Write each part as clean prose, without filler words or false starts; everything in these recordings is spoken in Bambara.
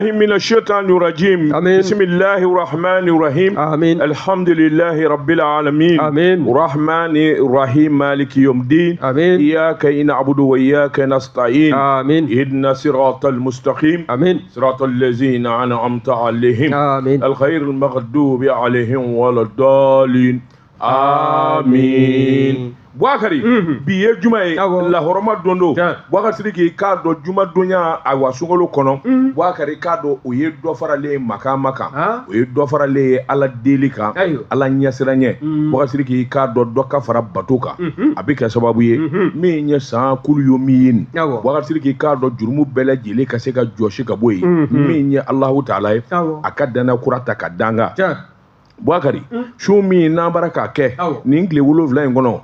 من الشيطان الرجيم. بسم الله الرحمن الرحيم. آمين. الحمد لله رب العالمين. آمين. الرحمن الرحيم مالك يوم الدين. آمين. إياك نعبد وإياك نستعين. آمين. اهدنا الصراط المستقيم. آمين. صراط الذين أنعمت عليهم. آمين. الخير المغضوب عليهم ولا الضالين. آمين. Bwakari biye juma ye la horoma dondo bwakari ki ka do juma donya awa sungolo kono bwakari ka do o ye do farale makama kan o ye do farale ala deli kan ala nyasiranye bwakari ki ka do ka fara batoka abika sababu ye me nya sa kulu yo min bwakari ki ka do jurumu bele jele ka se ka joshi ka boyi me nya Allah taala akadana kurata ka danga Bwakari shumi na baraka ke ni ngle wolofla ngono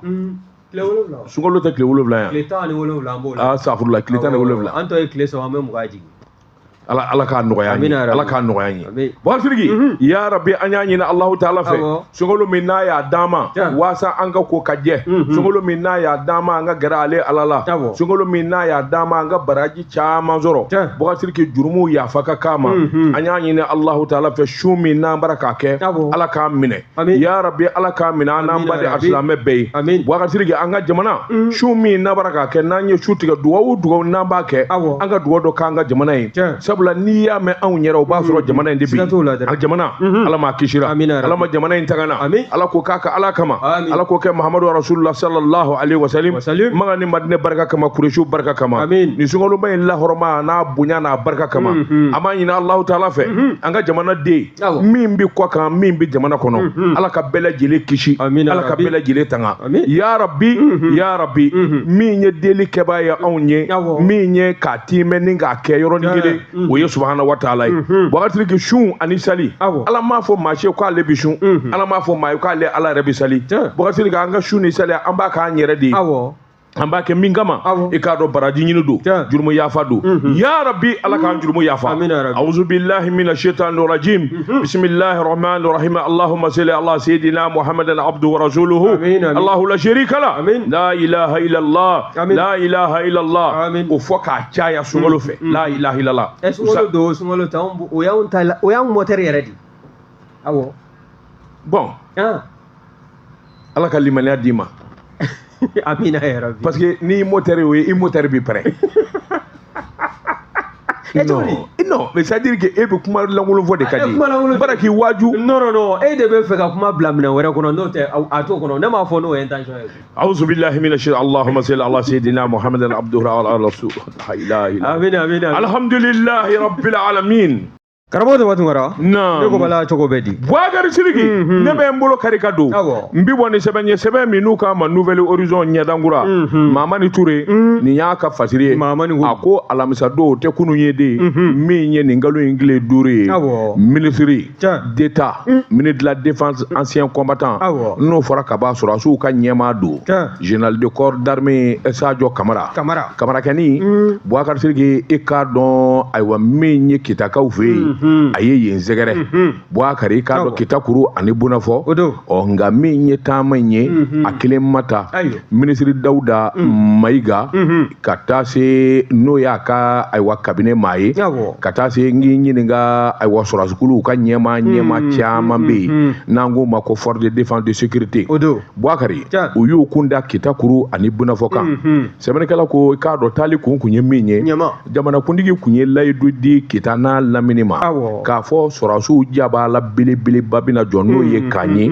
kile wolofla sungolo te kile wolofla ya kile tani wolofla mbola safurula kile tani wolofla anto e kile so ame mugaji ala ka noya ni ala ka noya ni Bwakari ya rabbi anyanyi na Allah taala fe sungolo minna ya dama wasa anga ko kaje sungolo minna ya dama anga garale alala sungolo minna ya dama anga baraji chama zoro Bwakari ki jurumu ya faka kama anyanyi na Allah taala fe shumi na baraka ke ala ka mine ya rabbi ala ka mina na mbade aslame be Bwakari ki anga jamana shumi na baraka ke nanye shutiga duwa na ba ke anga duwa do kanga jamana yi sabula ni ya me an yɛrɛ o b'a sɔrɔ jamana in de bi a jamana ala ma kishira ala ma jamana in tagana ala ko k'a ka ala kama ala ko kɛ Muhammadu rasulullah sallallahu alaihi wasallam maga ni madinɛ barika kama kureshu barika kama ni sungaloma in lahɔrɔma n'a bonya n'a barika kama an b'a ɲini Allahu taala fɛ an ka jamana den min bi kɔ kan min bi jamana kɔnɔ ala ka bɛɛ lajɛlen kisi ala ka bɛɛ lajɛlen tanga ya rabbi min ye deli kɛbaa ye anw ye min ye k'a timɛ ni k'a kɛ yɔrɔnin kelen o ye subhanahu wa ta'ala Bwakari ki shun ani sali ala ma fo ma she ko ale bi shun ala ma fo ma ko ale ala rabbi sali Bwakari ka anga shun ni sali an ba ka an yɛrɛ de an b'a kɛ min kama i k'a dɔn baraji ɲini don jurumu yafa don ya rabbi ala k'an jurumu yafa a'udhu billahi minash shaitanir rajim bismillahir rahmanir rahim allahumma salli ala sayidina muhammadin abduhu wa rasuluhu allahu la sharika la la ilaha illallah la ilaha illallah o fɔ k'a caya sunkalo fɛ la ilaha illallah sunkalo do sunkalo ta o y'an moteur yɛrɛ di awɔ bon ala ka limaniya d'i ma Amina ya Rabbi. Parce que ni moteur yi moteur bi prêt. Non, mais ça veut dire que e be kuma langolo fo de kadi. Baraki waju. Non, e de be fe ka kuma bla mina wɛrɛ kɔnɔ n'o tɛ a to kɔnɔ ne m'a fɔ n'o ye intention ye. A'udhu billahi minash shaitanir Allahumma salli ala sayidina Muhammadin abduhu wa ala rasul. La ilaha illa. Amina. Alhamdulillahi rabbil alamin. Karamɔgɔ waati wara ne ko bala cogo bɛ di Bwakari Sidiki ne bɛ n bolo kari ka don n bi bɔ ni sɛbɛn ye sɛbɛn min n'u ka ma nouvelle horizon ɲɛdangura Mamani Ture nin y'a ka fasiri ye a ko alamisa don o tɛ kunun ye de min ye nin nkalon in tile 5 ye ministre d'État ministre de la défense ancien combattant n'o fɔra ka b'a sɔrɔ a s'u ka ɲɛmaa don général de corps d'armée Sadio Kamara kɛni Bwakari Sidiki e k'a dɔn ayiwa min ye kitakaw fɛ yen a ye yen sɛgɛrɛ Bwakari k'a dɔn kitakuru ani bunafɔ nka min ye taama in ye a kelen ma ta ministre Dawuda Mayiga ka taa se n'o y'a ka ayiwa cabinet maa ye ka taa se n k'i ɲininka ayiwa sɔrɔsikuluw ka ɲɛma caman bɛ yen n'an k'o ma ko force de défense de sécurité Bwakari u y'u kun da kitakuru ani bunafɔ kan sɛbɛnnikɛla ko k'a dɔn taali kun ye min ye jamanakuntigi kun ye layidu di kita n'a lamini ma k'a fɔ sɔrɔsiw jaba la belebeleba bɛna jɔ n'o ye kan ye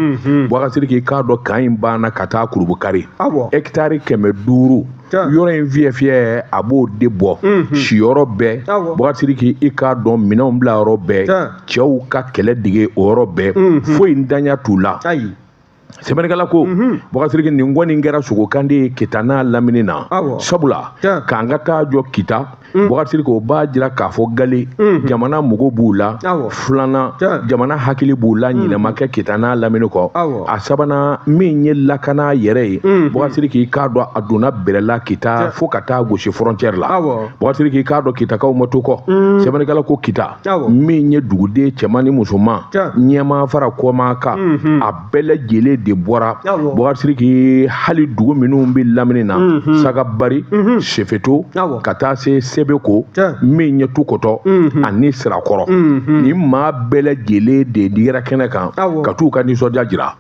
Bwakari Sidiki k'a dɔn kan in banna ka taa Kurubukari hectare 500 yɔrɔ in fiyɛ a b'o de bɔ siyɔrɔ bɛɛ Bwakari Sidiki i k'a dɔn minɛnw bila yɔrɔ bɛɛ cɛw ka kɛlɛ dige o yɔrɔ bɛɛ foyi ntanya t'u la sɛbɛnnikɛla ko Bwakari Sidiki nin kɔni kɛra sogokandi ye kita n'a lamini na sabula k'an ka taa jɔ kita Bwakari Sidiki o b'a jira k'a fɔ gale jamana mogo b'u la filanan jamana hakili b'u la ɲinɛma kɛ kita n'a lamini kɔ a sabanan min ye lakana yɛrɛ ye Bwakari Sidiki k'a dɔn a donna bɛrɛla kita fo ka taa gosi frontière la Bwakari Sidiki k'a dɔn kitakaw ma to kɔ sɛbɛnnikɛla ko kita min ye duguden cɛman ni musoman ɲɛma fara kɔma kan a bɛɛ lajɛlen de bɔra Bwakari Sidiki hali dugu minnu bɛ lamini na Sagabari Sefeto ka taa se Sebeko min ye tukɔtɔ ani sirakɔrɔ ni maa bɛɛ lajɛlen de dira kɛnɛ kan ka t'u ka nisɔndiya jira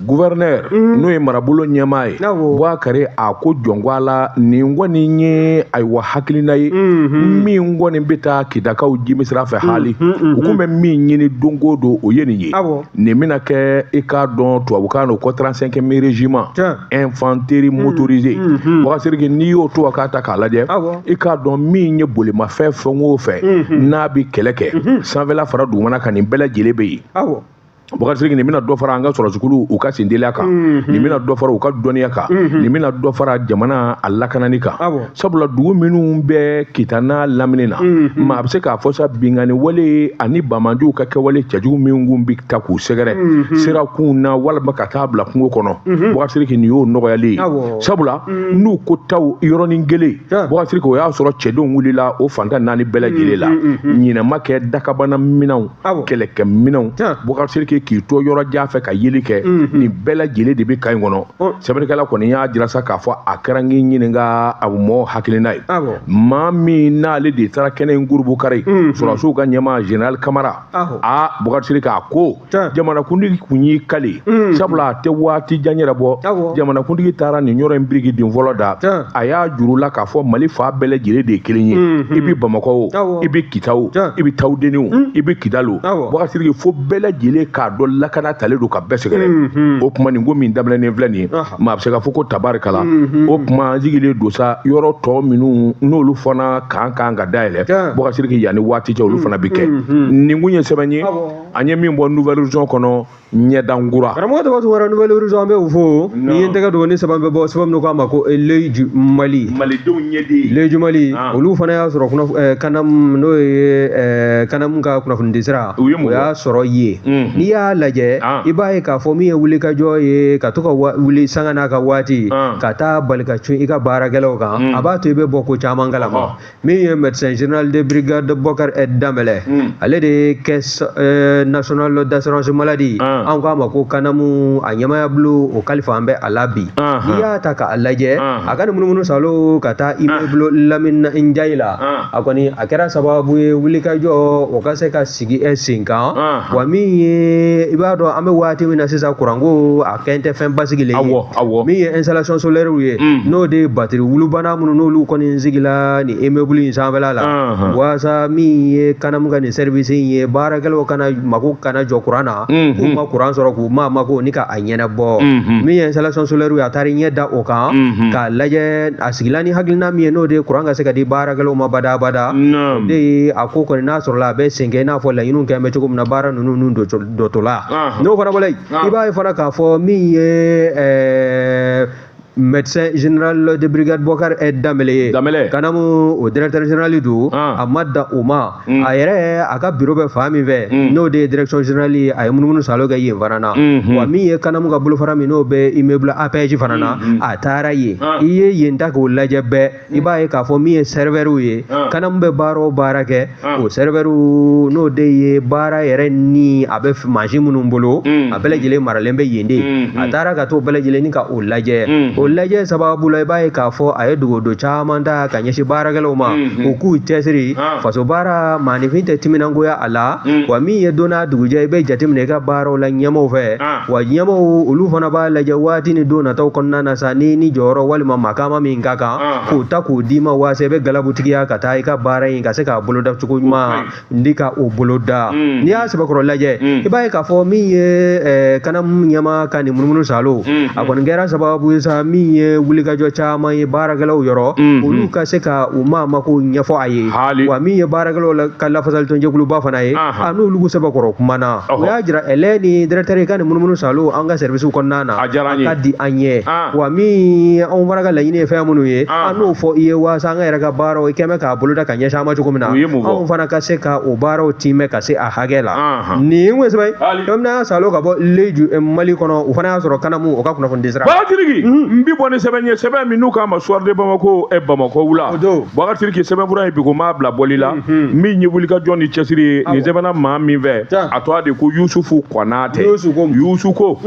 gouverneur n'o ye marabolo ɲɛmaa ye Bouakari a ko jɔn la nin kɔni ye ayiwa hakilina ye min kɔni bɛ taa kitakaw jimi sira fɛ hali u kun bɛ min ɲini don o don o ye nin ye nin bɛna kɛ i k'a dɔn tubabukan n'o ko 35e régiment infanterie motorisée Bouakari n'i y'o to k'a ta k'a lajɛ i k'a dɔn min ye bolimafɛn fɛn o fɛn n'a bɛ kɛlɛ kɛ sanfɛla fara dugumana kan nin bɛɛ lajɛlen bɛ yen Bouakari nin bɛna dɔ fara an ka sɔrɔsukulu u ka sendeliya kan nin bɛna dɔ fara u ka dɔnniya kan nin bɛna dɔ fara jamana a lakanani kan sabula dugu minnu bɛ kitana lamini na maa bɛ se k'a fɔ sa bingani wale ani bamanjuw ka kɛwale cɛjugu minnu bɛ ta k'u sɛgɛrɛ sirakun na walima ka taa bila kungo kɔnɔ Bouakari nin y'o nɔgɔyali ye sabula n'u ko taw yɔrɔnin kelen Bouakari o y'a sɔrɔ cɛdenw wulila o fantan naani bɛɛ lajɛlen la ɲinɛma kɛ dakabana minɛnw kɛlɛkɛ minɛnw Bouakari k'i to yɔrɔ jan fɛ ka yeli kɛ nin bɛɛ lajɛlen de bɛ ka in kɔnɔ sɛbɛnnikɛla kɔni y'a jira sa k'a fɔ a kɛra n k'i ɲininka a mɔ hakilina ye maa min n'ale de taara kɛnɛ in gurubu kari sɔrɔsiw ka ɲɛmaa général Kamara Bouakari k'a ko jamanakuntigi kun y'i kale sabula a tɛ waati jan yɛrɛ bɔ jamanakuntigi taara nin yɔrɔ in biriki den fɔlɔ da a y'a juru la k'a fɔ Mali fa bɛɛ lajɛlen de ye kelen ye i bɛ Bamakɔ o i bɛ Kita o i bɛ Tawudeni i bɛ Kidali o Bouakari fo bɛɛ lajɛlen k'a dɔn lakana talen don ka bɛɛ sɛgɛrɛ o kuma nin ko min daminɛnen filɛ nin ye maa bɛ se ka fɔ ko tabarikala o kuma an sigilen don sa yɔrɔ tɔ minnu n'olu fana kan ka dayɛlɛ Bouakari yanni waati cɛ olu fana bɛ kɛ nin kun ye sɛbɛn ye an ye min bɔ nouvelle horizon kɔnɔ ɲɛdankura karamɔgɔ tɔgɔ tun wɛrɛ nouvelle horizon an bɛ o fɔ ni ye n tɛgɛ don ni sɛbɛn bɛ bɔ sɛbɛn min k'a ma ko Leju Mali malidenw ɲɛden Leju Mali olu fana y'a sɔrɔ Kanam n'o ye Kanam ka kunnafonidi sira o y'a sɔrɔ ye n'i y'a lajɛ i b'a ye k'a fɔ min ye wulikajɔ ye ka to ka wuli sanga n'a ka waati ka taa bali ka cun i ka baarakɛlaw kan a b'a to i bɛ bɔ ko caman kalama min ye médecin général de brigade Bouakari Danbɛlɛ ale de ye caisse nationale d'assurance maladie an k'a ma ko Kanamu a ɲɛmaya bolo o kalifa an bɛ a la bi n'i y'a ta k'a lajɛ a ka nin munumunu salo ka taa immeuble Lamini Njayi la a kɔni a kɛra sababu ye wulikajɔ o ka se ka sigi sen kan wa min ye i b'a dɔn an bɛ waati min na sisan kuranko a kɛn tɛ fɛn basigilen ye min ye installation solaire ye n'o de ye batiri wulubana minnu n'olu kɔni sigila nin immeuble in sanfɛla la walasa min ye Kanamu ka nin service in ye baarakɛlaw kana mako kana jɔ kuran na k'u ma kuran sɔrɔ k'u ma mako ni ka a ɲɛnabɔ min ye installation solaire ye a taara ɲɛ da o kan k'a lajɛ a sigila ni hakilina min ye n'o de ye kuran ka se ka di baarakɛlaw ma badabada o de ye a ko kɔni n'a sɔrɔla a bɛ sen kɛ i n'a fɔ laɲiniw kɛn bɛ cogo min na baara ninnu dɔtɔla n'o fana bɔla i b'a ye fana k'a fɔ min ye médecin général de brigade Bouakari Danbɛlɛ Kanamu o directeur général don a ma dan o ma a yɛrɛ a ka bureau bɛ fan min fɛ n'o de ye direction générale ye a ye munumunu salo kɛ yen fana na wa min ye Kanamu ka bolofara min n'o bɛ immeuble APJ fana na a taara yen i ye yen ta k'o lajɛ bɛɛ i b'a ye k'a fɔ min ye serveur ye Kanamu bɛ baara o baara kɛ o serveur n'o de ye baara yɛrɛ ni a bɛ mansin minnu bolo a bɛɛ lajɛlen maralen bɛ yen de a taara ka t'o bɛɛ lajɛlen ni ka o lajɛ o lajɛ sababu la i b'a ye k'a fɔ a ye dogodo caman ta ka ɲɛsin baarakɛlaw ma u k'u cɛsiri faso baara maanifin tɛ timinangoya a la wa min ye don n'a dugujɛ i bɛ jateminɛ i ka baaraw la ɲɛmaw fɛ wa ɲɛmaw olu fana b'a lajɛ waati ni don nataw kɔnɔna na sa ni jɔyɔrɔ walima makaama min ka kan k'o ta k'o d'i ma waasa i bɛ galabutigiya ka taa i ka baara in ka se k'a boloda cogo ɲuman ndi ka o boloda n'i y'a sɛbɛkɔrɔ lajɛ i b'a ye k'a fɔ min ye Kanamu ɲɛma ka nin munumunu salo a kɔni kɛra sababu ye sa min ye wulikajɔ caman ye baarakɛlaw yɔrɔ olu ka se ka u maamako ɲɛfɔ a ye wa min ye baarakɛlaw ka lafasali tɔnjɛkuluba fana ye a n'olu sɛbɛkɔrɔ kuma na o y'a jira ɛlɛ ni directeur ka nin munumunu salo an ka service kɔnɔna na a ka di an ye wa min anw fana ka laɲini ye fɛn minnu ye an n'o fɔ i ye waasa an ka yɛrɛ ka baaraw i kɛn bɛ k'a boloda ka ɲɛsin an ma cogo min na anw fana ka se ka o baaraw timɛ ka se a hakɛ la nin kun ye sɛbɛn ye salo ka bɔ Leju Mali kɔnɔ o fana y'a sɔrɔ Kanamu o ka kunnafonidi sira mbi boni sɛbɛn min n'u k'a ma soir de Bamako Bamako wula Boubacar Sidiki sɛbɛnfura ye bi ko m'a bila bɔli la min ye wulikajɔ ni cɛsiri nin sɛbɛnna maa min fɛ a tɔgɔ de ko Yusufu Konate Yusufu ko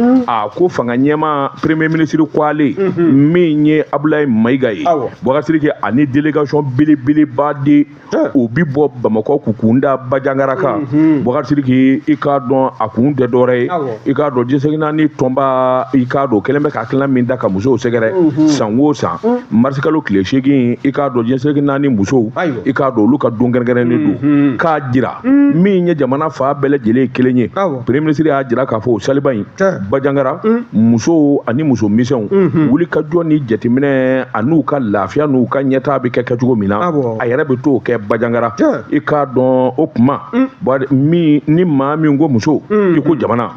ko fanga ɲɛma premier ministre kwale min ye Abdoulaye Maïga ye Boubacar Sidiki ani délégation belebeleba de o bi bɔ Bamako k'u kun da Bajangara kan Boubacar Sidiki i k'a dɔn a kun tɛ dɔwɛrɛ ye i k'a dɔn G5 ni tɔnba i k'a dɔn kɛlen bɛ ka hakilina min da ka musow sɛgɛrɛ san o san mars kalo tile 8 i k'a dɔn G5 ni musow i k'a dɔn olu ka don kɛrɛnkɛrɛnnen don k'a jira min ye jamana fa bɛɛ lajɛlen ye kelen ye premier ministre y'a jira k'a fɔ o saliba in Bajangara musow ani muso misɛnw wulikajɔ ni jateminɛ a n'u ka lafiya n'u ka ɲɛtaa bɛ kɛ kɛcogo min na a yɛrɛ bɛ t'o kɛ Bajangara i k'a dɔn o kuma min ni maa min ko muso i ko jamana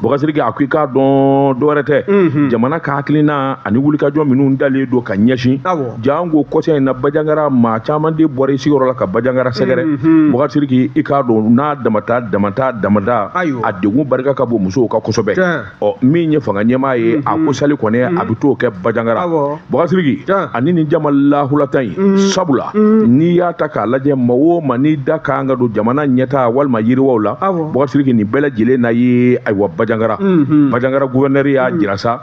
Boubacar Sidiki a ko i k'a dɔn dɔwɛrɛ tɛ jamana ka hakilina ani wulikajɔ minnu dalen don ka ɲɛsin jango kɔsɛ in na Bajangara maa caman de bɔra i sigiyɔrɔ la ka Bajangara sɛgɛrɛ Boubacar Sidiki i k'a dɔn n'a damada a degun barika ka bon musow ka kosɛbɛ min ye fanga ɲɛmaa ye a ko sali kɔni a bɛ t'o kɛ Bajangara Boubacar Sidiki ani nin jama lahulata in sabula n'i y'a ta k'a lajɛ maa o maa n'i da kan ka don jamana ɲɛtaa walima yiriwaw la Boubacar Sidiki nin bɛɛ lajɛlen na ye ayiwa Bajangara gouverneur y'a jira sa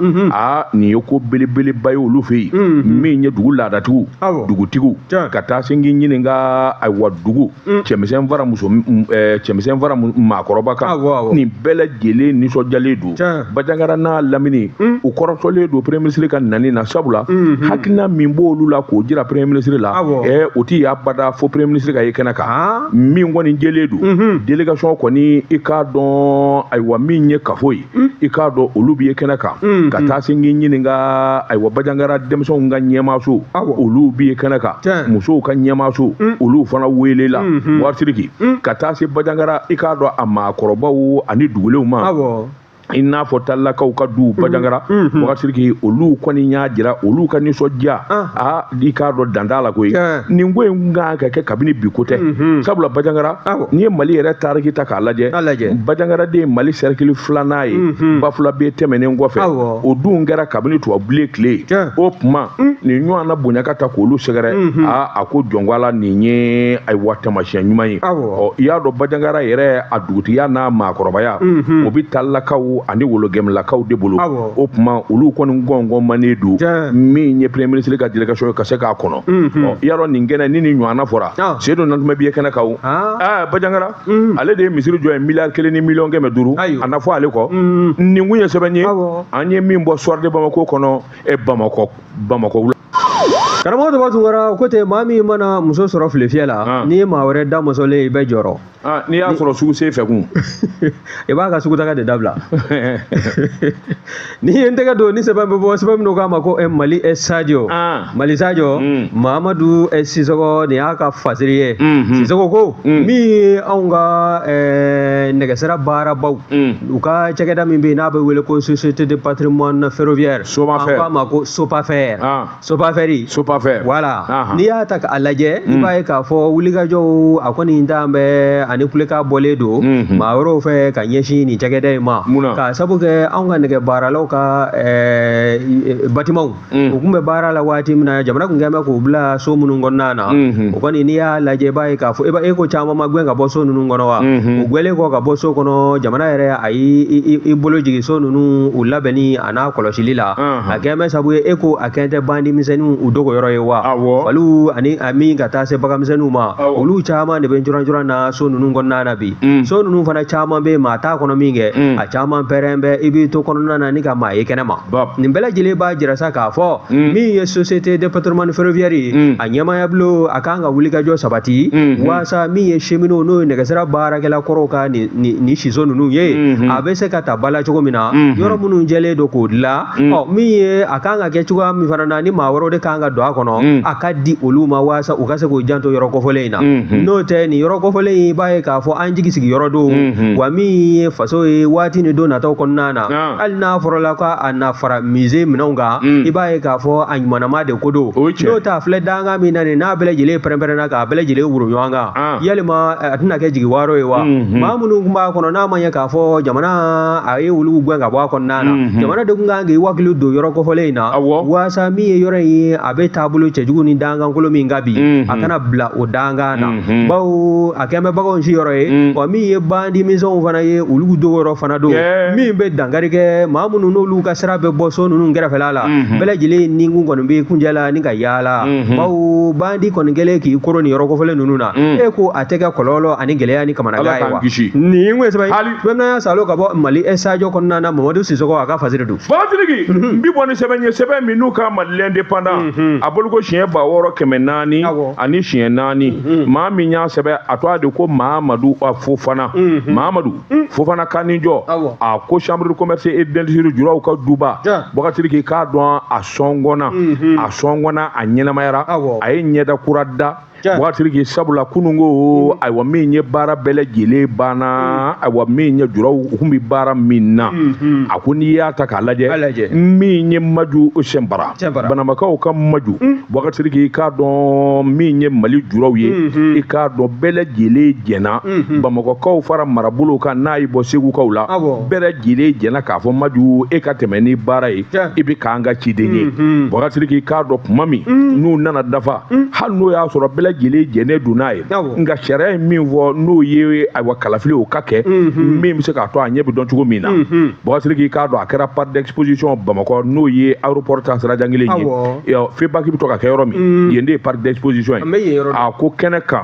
nin ye ko belebeleba ye olu fɛ yen min ye dugu laadatigiw dugutigiw ka taa se k'i ɲininka ayiwa dugu cɛmisɛn fara maakɔrɔba kan nin bɛɛ lajɛlen nisɔndiyalen don Bajangara n'a lamini u kɔrɔtɔlen don premier ministre ka nani na sabula hakilina min b'olu la k'o jira premier ministre la o tɛ abada fo premier ministre ka ye kɛnɛ kan min kɔni jɛlen don délégation kɔni i k'a dɔn ayiwa min ye kafo ye i k'a dɔn olu b'i ye kɛnɛ kan ka taa se k'i ɲininka ayiwa Bajangara denmisɛnw ka ɲɛmaaso olu b'i ye kɛnɛ kan musow ka ɲɛmaaso olu fana welela Boubacar Sidiki ka taa se Bajangara i k'a dɔn a maakɔrɔbaw ani dugulenw ma i n'a fɔ talakaw ka du Bajangara Boubacar Sidiki olu kɔni y'a jira olu ka nisɔndiya i k'a dɔn dan t'a la koyi nin ko in kan ka kɛ kabini bi ko tɛ sabula Bajangara n'i ye Mali yɛrɛ taariki ta k'a lajɛ Bajangara de ye Mali cercle 2nan ye Bafulabe bɛ tɛmɛnen kɔfɛ o dun kɛra kabini tubabubilen tile o tuma nin ɲɔgɔn na bonya ka ta k'olu sɛgɛrɛ a ko jɔn ko Ala nin ye ayiwa taamasiyɛn ɲuman ye i y'a dɔn Bajangara yɛrɛ a dugutigiya n'a maakɔrɔbaya o bɛ talakaw ani wologɛmɛlakaw de bolo o tuma olu kɔni gɔngɔn manen don min ye premier ministre ka délégation ye ka se k'a kɔnɔ i y'a dɔn nin kɛnɛ ni nin ɲɔgɔnna fɔra Seydou Nantumɛ b'i ye kɛnɛ kan Bajangara ale de ye misiri jɔ ye miliyari 1 ni miliyɔn 500 a na fɔ ale kɔ nin kun ye sɛbɛn ye an ye min bɔ soir de Bamako kɔnɔ Bamako karamɔgɔ dɔ b'a tun kɔrɔ ko ten maa min mana muso sɔrɔ filefiyɛ la n'i ye maa wɛrɛ da musolen i bɛ jɔrɔ n'i y'a sɔrɔ sugu sen fɛ kun i b'a ka sugutaga de dabila n'i ye n tɛgɛ don ni sɛbɛn bɛ bɔ sɛbɛn min k'a ma ko Mali Sadio Mali Sadio Mahamadu Sisoko nin y'a ka fasiri ye Sisoko ko min ye anw ka nɛgɛsira baarabaw u ka cakɛda min bɛ yen n'a bɛ wele ko Société de patrimoine ferroviaire an k'a ma ko Sopafer voilà n'i y'a ta k'a lajɛ i b'a ye k'a fɔ wulikajɔw a kɔni dan bɛ ani kulekan bɔlen don maa wɛrɛw fɛ ka ɲɛsin nin cakɛda in ma k'a sabu kɛ anw ka nɛgɛ baaralaw ka batimaw u tun bɛ baara la waati min na jamana tun kɛn bɛ k'u bila so minnu kɔnɔna na o kɔni n'i y'a lajɛ i b'a ye k'a fɔ e ko caman ma gɛn ka bɔ so ninnu kɔnɔ wa u gwɛlen kɔ ka bɔ so kɔnɔ jamana yɛrɛ a y'i bolo jigin so ninnu u labɛnni a n'a kɔlɔsili la a kɛn bɛ sabu ye e ko a kɛn tɛ bandi misɛnninw u dogoyɔrɔ ye wa faliw ani min ka taa se baganmisɛnninw ma olu caman de bɛ jɔrɔn na so ninnu kɔnɔna na bi so ninnu fana caman bɛ maa t'a kɔnɔ min kɛ a caman pɛrɛn bɛ i bɛ to kɔnɔna na ni ka maa ye kɛnɛ ma nin bɛɛ lajɛlen b'a jira sa k'a fɔ min ye Société de patrimoine ferroviaire ye a ɲɛmaaya bolo a kan ka wulikajɔ sabati waasa min ye cheminot n'o ye nɛgɛsira baarakɛla kɔrɔw ka nin siso ninnu ye a bɛ se ka ta bala cogo min na yɔrɔ minnu jɛlen don k'o dilan min ye a kan ka kɛ cogoya min fana na ni maa wɛrɛw de kan ka don a kɔnɔ a ka di olu ma waasa u ka se k'o janto yɔrɔ kɔfɔlen in na n'o tɛ nin yɔrɔ kɔfɔlen in i b'a ye ye k'a fɔ an jigi sigi yɔrɔ don wa min ye faso ye waati ni don nataw kɔnɔna na hali n'a fɔrɔla ko a na fara musée minɛnw kan i b'a ye k'a fɔ a ɲumanama de ko don n'o ta filɛ danga min na nin n'a bɛɛ lajɛlen pɛrɛn-pɛrɛnna k'a bɛɛ lajɛlen wuro ɲɔgɔn kan yalima a tɛna kɛ jigiwaaro ye wa maa minnu tun b'a kɔnɔ n'a ma ɲɛ k'a fɔ jamana a ye olu gɛn ka bɔ a kɔnɔna na jamana de tun kan k'i hakili don yɔrɔ kɔfɔlen in na waasa min ye yɔrɔ in ye a bɛ taabolo cɛjugu ni dangankolo min ka bi a kana bila o dangan na bawo a kɛn bɛ baganw si yɔrɔ ye wa min ye bandimisɛnw fana ye olu do yɔrɔ fana don min bɛ dankari kɛ maa minnu n'olu ka sira bɛ bɔ so ninnu kɛrɛfɛla la bɛɛ lajɛlen ni kun kɔni bɛ kunjɛ la ni ka yaala bawo bandi kɔni kɛlen k'i koro nin yɔrɔ kɔfɔlen ninnu na e ko a tɛ kɛ kɔlɔlɔ ani gɛlɛya ni kamanagan ye wa nin kun ye sɛbɛn bɛɛ salo ka bɔ Mali SAJO kɔnɔna na Mamadu Sisoko a ka fasiri don Batiriki n bi bɔ ni sɛbɛn ye sɛbɛn min n'u ka Mali indépendant a bolo ko siɲɛ 600 ani siɲɛ 4 maa min y'a sɛbɛn a tɔgɔ de ko Mahamadu Fofana Mahamadu Fofana Kanijɔ a ko chambre de commerce et d'industrie juraw ka duba Batiriki k'a dɔn a sɔngɔnna a ɲɛnamayara a ye ɲɛda kura da Batiriki sabula kunungo ayiwa min ye baara bɛɛ lajɛlen banna ayiwa min ye juraw kun bi baara min na a ko n'i y'a ta k'a lajɛ min ye maju sɛnbara banamakaw ka maju Batiriki k'a dɔn min ye Mali juraw ye i k'a dɔn bɛɛ lajɛlen jɛna Bamakɔkaw fara marabolo kan n'a yi bɔ Segukaw la bɛɛ lajɛlen jɛna k'a fɔ maju e ka tɛmɛ ni baara ye i bɛ k'an ka ciden ye Batiriki k'a dɔn kuma min n'u nana dafa hali n'o y'a sɔrɔ bɛɛ lajɛlen jɛnen don n'a ye nka sariya ye min fɔ n'o ye ayiwa kalafili o ka kɛ min bɛ se k'a to a ɲɛ bɛ dɔn cogo min na Batiriki k'a dɔn a kɛra parc d'exposition Bamakɔ n'o ye aéroport ta sirajan kelen ye feedback bɛ to ka kɛ yɔrɔ min yen de ye parc d'exposition ye a ko kɛnɛ kan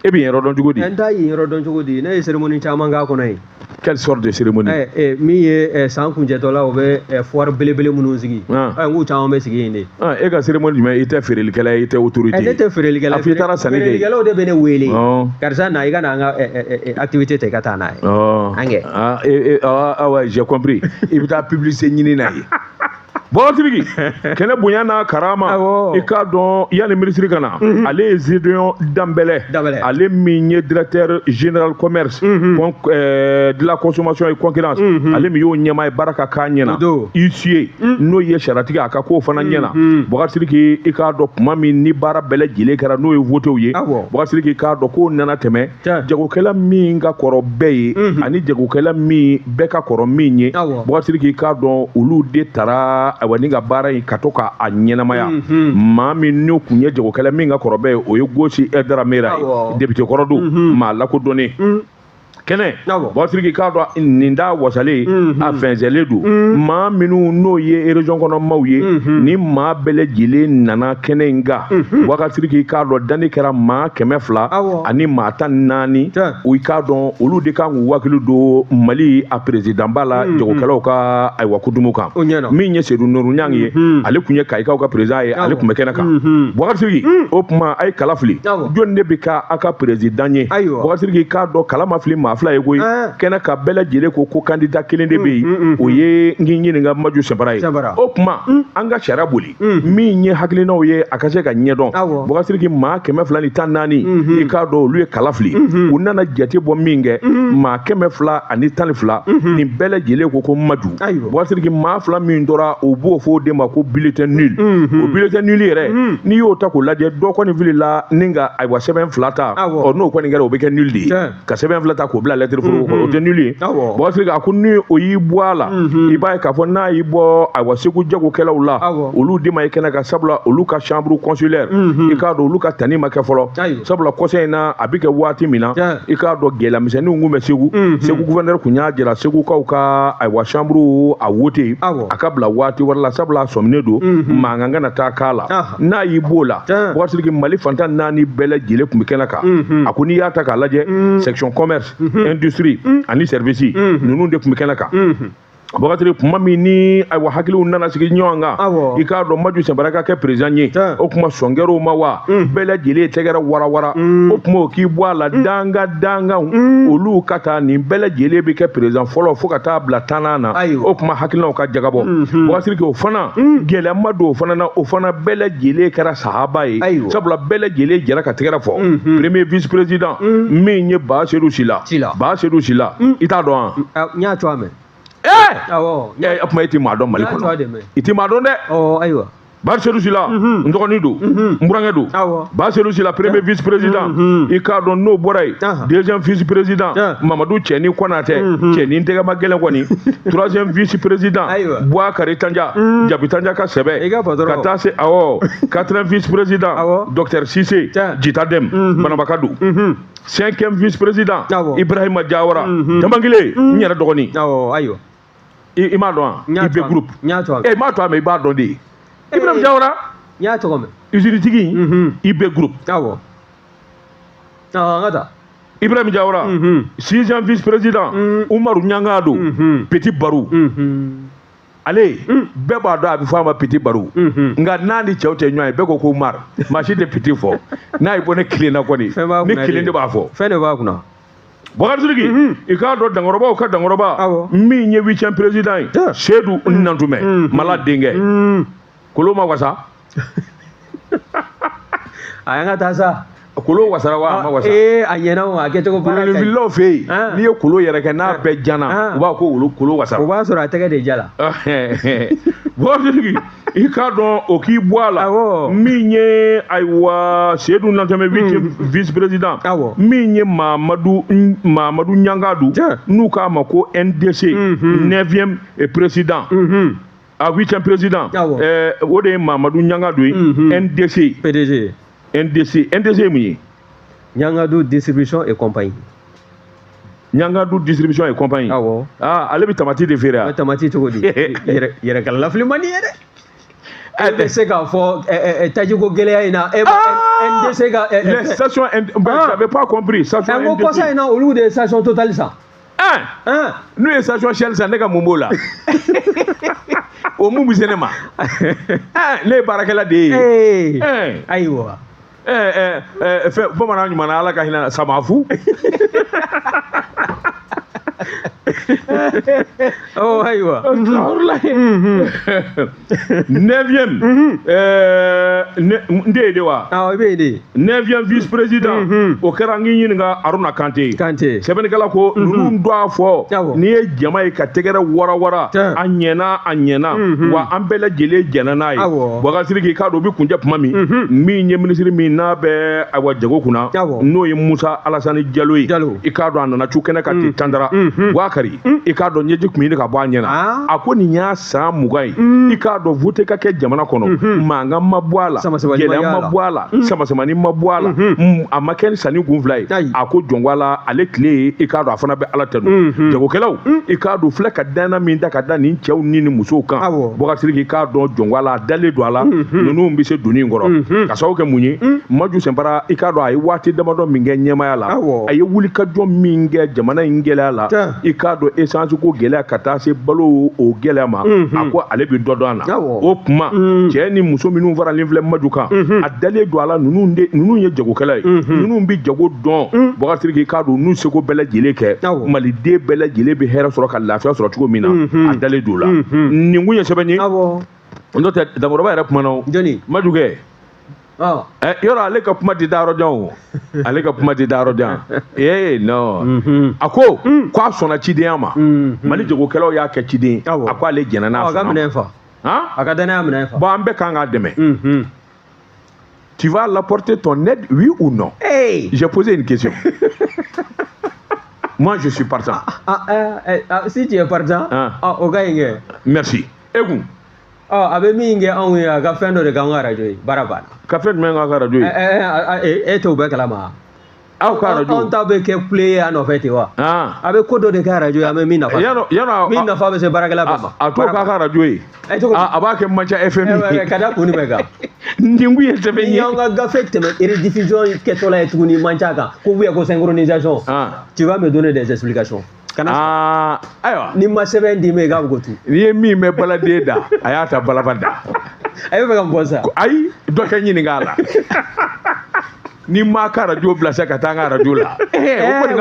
e bɛ yen yɔrɔ dɔn cogo di n t'a yen yɔrɔ dɔn cogo di ne ye cérémonie caman k'a kɔnɔ yen quelle sorte de cérémonie min ye san kuncɛtɔla o bɛ foire belebele minnu sigi n k'u caman bɛ sigi yen de e ka cérémonie jumɛn i tɛ feerelikɛla ye i tɛ autorité ne tɛ feerelikɛla a fɔ i taara sanni kɛ feerelikɛlaw de bɛ ne wele karisa na i ka na an ka activité ta i ka taa n'a ye an kɛ awa j'ai compris i bɛ taa publicité ɲini na ye Batiriki kɛnɛ bonya n'a karama i k'a dɔn yanni ministre ka na ale ye Zidon Dambɛlɛ ale min ye directeur général commerce de la consommation et concurrence ale min y'o ɲɛmaa ye baara ka k'a ɲɛna huissier n'o ye saratigi a ka k'o fana ɲɛna Batiriki i k'a dɔn kuma min ni baara bɛɛ lajɛlen kɛra n'o ye votew ye Batiriki k'a dɔn k'o nana tɛmɛ jagokɛla min ka kɔrɔ bɛɛ ye ani jagokɛla min bɛɛ ka kɔrɔ min ye Batiriki k'a dɔn olu de taara ayiwa ni ka baara in ka to k'a ɲɛnamaya maa min n'o kun ye jagokɛla min ka kɔrɔ bɛɛ ye o ye Gosi Aidara Mera ye député kɔrɔ don maa lakodɔnnen kɛnɛ Batiriki k'a dɔn nin da wasalen a fɛnsɛnlen don maa minnu n'o ye région kɔnɔ maaw ye ni maa bɛɛ lajɛlen nana kɛnɛ in kan Batiriki k'a dɔn danni kɛra maa 200 ani maa 14 o k'a dɔn olu de kan k'u hakili don Mali a président ba la jagokɛlaw ka ayiwa kudumu kan min ye Seydou Nourou Niang ye ale kun ye Kayikaw ka président ye ale kun bɛ kɛnɛ kan Batiriki o tuma a ye kala fili jɔn de bɛ k'a ka président ye Batiriki k'a dɔn kala ma fili maa fila ye koyi kɛnɛ ka bɛɛ lajɛlen ko candidat kelen de bɛ yen o ye n k'i ɲininka Maju Sɛnbara ye o tuma an ka sariya boli min ye hakilinaw ye a ka se ka ɲɛdɔn Batiriki maa 214 i k'a dɔn olu ye kala fili u nana jate bɔ min kɛ maa 212 nin bɛɛ lajɛlen ko Maju Batiriki maa 2 min tora o b'o fɔ o de ma ko bulletin nul o bulletin nul yɛrɛ n'i y'o ta k'o lajɛ dɔ kɔni filila ni ka ayiwa sɛbɛn 2 ta n'o kɔni kɛra o bɛ kɛ nul de ye ka sɛbɛn 2 ta k'o bila lettre foro kɔnɔ o tɛ nul ye Batiriki a ko ni o y'i bɔ a la i b'a ye k'a fɔ n'a y'i bɔ ayiwa Segu jagokɛlaw la olu de ma i kɛnɛ kan sabula olu ka chambre consulaire i k'a dɔn olu ka tanni ma kɛ fɔlɔ sabula kɔsɛ in na a bɛ kɛ waati min na i k'a dɔn gɛlɛyamisɛnninw kun bɛ Segu gouverneur kun y'a jira Segukaw ka ayiwa chambre a wote a ka bila waati wɛrɛ la sabula a sɔminen don mankan kana taa k'a la n'a y'i b'o la Batiriki Mali fantan 4 bɛɛ lajɛlen kun bɛ kɛnɛ kan a ko n'i y'a ta k'a lajɛ section commerce industrie ani service ninnu de kun bɛ kɛnɛ kan Bakari kuma min ni ay wa hakiliw nana sigi ɲɔgɔn kan i k'a dɔn Maju Sanbara ka kɛ président ye o kuma sɔngɛrɛw ma wa bɛɛ lajɛlen tɛgɛrɛ warawara o kuma o k'i bɔ a la dangaw olu ka taa nin bɛɛ lajɛlen bɛ kɛ président fɔlɔ fo ka taa bila 10nan na o kuma hakilinaw ka jagabɔ Bakari o fana gɛlɛyama don o fana na o fana bɛɛ lajɛlen kɛra sahaba ye sabula bɛɛ lajɛlen jɛra ka tɛgɛrɛ fɔ premier vice président min ye Ba Seydou Sila i t'a dɔn wa n y'a to a mɛn a kuma i ti maa dɔn Mali kɔnɔ i ti maa dɔn dɛ ayiwa Ba Seydou Sila n dɔgɔnin don n burankɛ don Ba Seydou Sila premier vice président i k'a dɔn n'o bɔra yen deuxième vice président Mamadou Cɛni Konatɛ Cɛni tɛgɛma gɛlɛn kɔni troisième vice président Bouakari Tanja Jabi Tanja ka sɛbɛ ka taa se quatrième vice président docteur Cissé Jita Dem Banabaka don cinquième vice président Ibrahima Diawara Dambangile n yɛrɛ dɔgɔnin ayiwa i m'a dɔn wa IB groupe m'a to a mɛn i b'a dɔn de Ibrahima Diawara n y'a tɔgɔ mɛn usinitigi IB groupe an ka taa Ibrahima Diawara sixième vice président Umaru Ɲangado Petit Barou ale bɛɛ b'a dɔn a bɛ fɔ a ma Petit Barou nka n'a ni cɛw tɛ ɲɔgɔn ye bɛɛ ko Umar maa si tɛ Petit fɔ n'a ye bɔ ne kelen na kɔni ne kelen de b'a fɔ fɛn de b'a kunna Bakari Sidiki i k'a dɔn Dankɔrɔbaw ka Dankɔrɔba min ye 8e président ye Seydou Nantumɛ Mala denkɛ Kolo ma wasa a y'an ka taa sa Kolo wasara wa a ma wasa a ɲɛna o a kɛcogo baara ka ɲi wuluwuluw fɛ yen n'i ye Kolo yɛrɛ kɛ n'a bɛɛ jana u b'a ko Kolo wasara o b'a sɔrɔ a tɛgɛ de jala Bakari Sidiki i k'a dɔn o k'i bɔ a la min ye ayiwa Seydou Nantumɛ 8e vice président min ye Mamadou Ɲangadu n'u k'a ma ko NDC 9e président a 8e président o de ye Mamadou Ɲangadu ye NDC PDG NDC mun ye Ɲangadu distribution et compagnie Ɲangadu distribution et compagnie ale bɛ tamati de feere a tamati cogo di yɛrɛ kala lafili man di ye dɛ e bɛ se k'a fɔ tajiko gɛlɛya in na NDC ka les stations j'avais pas compris station NDC ko kɔsa in na olu de ye station Total san n'u ye station Shell san ne ka mun b'o la o mun bɛ se ne ma ne ye baarakɛla de ye ayiwa fɛn bamanan ɲuman na Ala ka hinɛ Samafu ayiwa 9e n de ye de wa i bɛ yen de 9e vice président o kɛra n k'i ɲininka Aruna Kante sɛbɛnnikɛla ko ninnu dɔ a fɔ n'i ye jama ye ka tɛgɛrɛ warawara a ɲɛna wa an bɛɛ lajɛlen jɛnna n'a ye Bakari Sidiki k'a dɔn o bɛ kuncɛ tuma min ye minisiri min n'a bɛ jago kunna n'o ye Musa Alasani Jalo ye i k'a dɔn a nana cu kɛnɛ ka ten tandara Bouakari i k'a dɔn ɲɛji tun ɲini ka bɔ a ɲɛna a ko nin y'a san 20 ye i k'a dɔn vote ka kɛ jamana kɔnɔ mankan ma bɔ a la gɛlɛya ma bɔ a la samasamani ma bɔ a la a ma kɛ ni sanni kun fila ye a ko jɔn la ale tile i k'a dɔn a fana bɛ Ala tanu jagokɛlaw i k'a dɔn filɛ ka danna min da ka da nin cɛw ni nin musow kan Bakari Sidiki i k'a dɔn jɔn la a dalen don a la ninnu bɛ se donni in kɔrɔ ka sababu kɛ mun ye Maju Sanbara i k'a dɔn a ye waati damadɔ min kɛ ɲɛmaya la a ye wulikajɔ min kɛ jamana in gɛlɛya la i k'a dɔn essence ko gɛlɛya ka taa se balo o gɛlɛya ma a ko ale bɛ dɔ dɔn a la o kuma cɛ ni muso minnu faralen filɛ Maju kan a dalen don a la ninnu ye jagokɛla ye ninnu bɛ jago dɔn Bakari Sidiki k'a dɔn n'u seko bɛɛ lajɛlen kɛ maliden bɛɛ lajɛlen bɛ hɛrɛ sɔrɔ ka lafiya sɔrɔ cogo min na a dalen don o la nin kun ye sɛbɛn ye n'o tɛ Dankɔrɔba yɛrɛ kumana o Maju kɛ yɔrɔ ale ka kuma tɛ da yɔrɔ jan o ale ka kuma tɛ da yɔrɔ jan non a ko k'a sɔnna cidenya ma Mali jagokɛlaw y'a kɛ ciden a ko ale jɛnna n'a sɔnna a ka danaya minɛ fa bon an bɛɛ kan k'a dɛmɛ tu vas l'apporter ton aide oui ou non j'ai posé une question moi je suis partant si tu es partant o ka ɲi kɛ merci e kun a bɛ min kɛ anw ye a ka fɛn dɔ de k'an ka radio ye baara banna ka fɛn jumɛn k'an ka radio ye e t'o bɛɛ kalama aw ka radio anw ta bɛ kɛ kule ye a nɔfɛ ten wa a bɛ ko dɔ de kɛ radio ye an bɛ min nafa min nafa bɛ se baarakɛla bɛɛ ma a t'o k'a ka radio ye a b'a kɛ Manca FM ye ka da kun jumɛn kan nin kun ye sɛbɛn ye ni y'an ka gafe tɛmɛ rediffusion kɛtɔla ye tuguni Manca kan ko ko synchronisation tu vas me donner des explications ayiwa ni ma sɛbɛn di me ka go tu ni ye min mɛ baladen da a y'a ta balaba da ayi fɛ ka bɔ sa ayi dɔ kɛ ɲininka la ni ma ka radio bila sa ka taa n ka radio la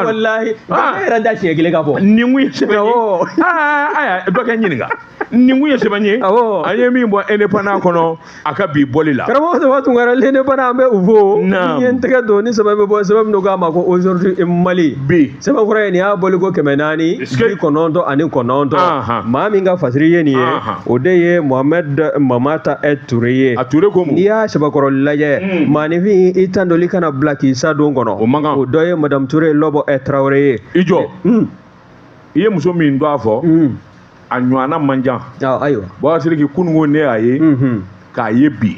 wallahi ba yɛrɛ da siɲɛ kelen ka fɔ ni mun ye sɛbɛn ye aya dɔ kɛ ɲininka ni mun ye sɛbɛn ye an ye min bɔ indépendant kɔnɔ a ka bi bɔli la karamɔgɔ Seba Tunkara l'indépendant an bɛ u fo ni ye n tɛgɛ don ni sɛbɛn bɛ bɔ sɛbɛn min k'a ma ko aujourd'hui Mali bi sɛbɛn fɔra ye nin y'a bɔli ko 499 maa min ka fasiri ye nin ye o de ye Mohamed Mamata Touré ye a Touré ko mun n'i y'a sɛbɛkɔrɔ lajɛ maanifin i tan dɔli kana bila k'i sa don kɔnɔ o dɔ ye Madame Touré Lɔbɔ Traoré ye i jɔ i ye muso min dɔn a fɔ a ɲɔgɔnna man jan ayiwa Boubacar kunungo ne y'a ye k'a ye bi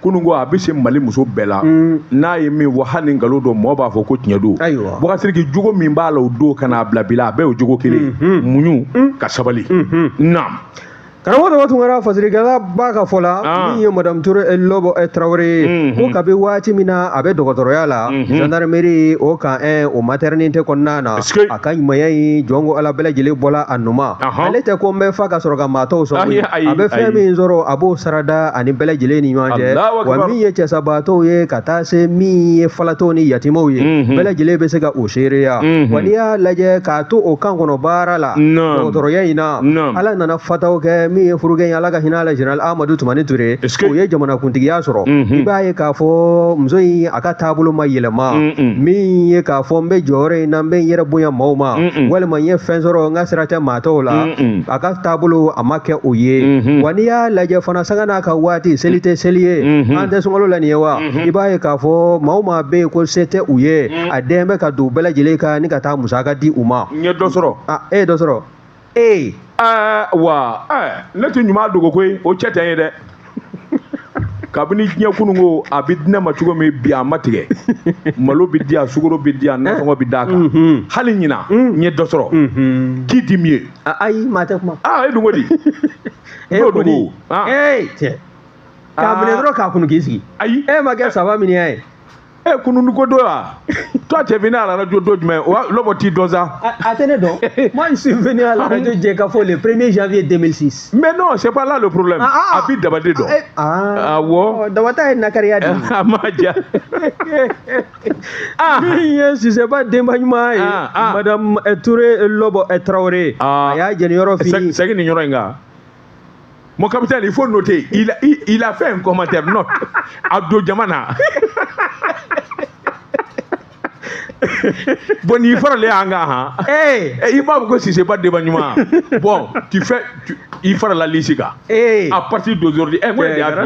kunungo a bɛ se Mali muso bɛɛ la n'a ye min fɔ hali ni nkalon don mɔgɔ b'a fɔ ko tiɲɛ don Boubacar jogo min b'a la o don ka n'a bila bi la a bɛɛ y'o jogo kelen muɲu ka sabali naam karamɔgɔ Seba Tunkara fasirikɛla b'a ka fɔ la min ye Madame Touré Lɔbɔ Traoré ye ko kabi waati min na a bɛ dɔgɔtɔrɔya la gendarmerie o kan o maternité kɔnɔna na a ka ɲumanya in jɔn ko Ala bɛɛ lajɛlen bɔla a numa ale tɛ ko n bɛ fa ka sɔrɔ ka maa tɔw sɔrɔ a bɛ fɛn min sɔrɔ a b'o sarada ani bɛɛ lajɛlen ni ɲɔgɔn cɛ wa min ye cɛsabaatɔw ye ka taa se min ye falatɔw ni yatimaw ye bɛɛ lajɛlen bɛ se ka o seereya wa n'i y'a lajɛ k'a to o kan kɔnɔ baara la dɔgɔtɔrɔya in na Ala nana fataw kɛ min ye furukɛ Ala ka hinɛ la Général Amadou Toumani Touré o ye jamanakuntigiya sɔrɔ i b'a ye k'a fɔ muso in a ka taabolo ma yɛlɛma min ye k'a fɔ n bɛ jɔyɔrɔ in na n bɛ n yɛrɛ bonya maaw ma walima n ye fɛn sɔrɔ n ka sira tɛ maa tɔw la a ka taabolo a ma kɛ o ye wa n'i y'a lajɛ fana sanga n'a ka waati seli tɛ seli ye an tɛ sunkalo la nin ye wa i b'a ye k'a fɔ maa o maa bɛ yen ko se tɛ u ye a den bɛ ka don bɛɛ lajɛlen kan ni ka taa musaka di u ma n ye dɔ sɔrɔ e ye dɔ sɔrɔ wa ne tɛ ɲuman dogo koyi o cɛ tɛ n ye dɛ kabini diɲɛ kunungo a bɛ di ne ma cogo min bi a ma tigɛ malo bɛ di yan sukaro bɛ di yan nasɔngɔ bɛ d'a kan hali ɲina n ye dɔ sɔrɔ k'i di min ye ayi maa tɛ kuma e dun ko di n'o dogo cɛ k'a minɛ dɔrɔn k'a kunu k'i sigi ayi e ma kɛ saba min ye kunundu ko do wa toi tu es venu à la radio do jumɛn Lɔbɔ t'i dɔn sa a tɛ ne dɔn moi je suis venu à la radio Jɛkafo le 1er janvier 2006 mais non c'est pas là le problème a b'i dabali dɔn awɔ dabata ye nakariya de a ma ja min ye Sisɛba denba ɲuman ye Madame Touré Lɔbɔ Traoré a y'a jɛniyɔrɔ fini segin nin yɔrɔ in kan mon capitaine il faut noter il a fait un commentaire note a don jama na bon n'i faralen an kan han i b'a fɔ ko Sisɛba denba ɲuman bon i farala lisi kan à partir d'aujourd'hui moi de y'a fi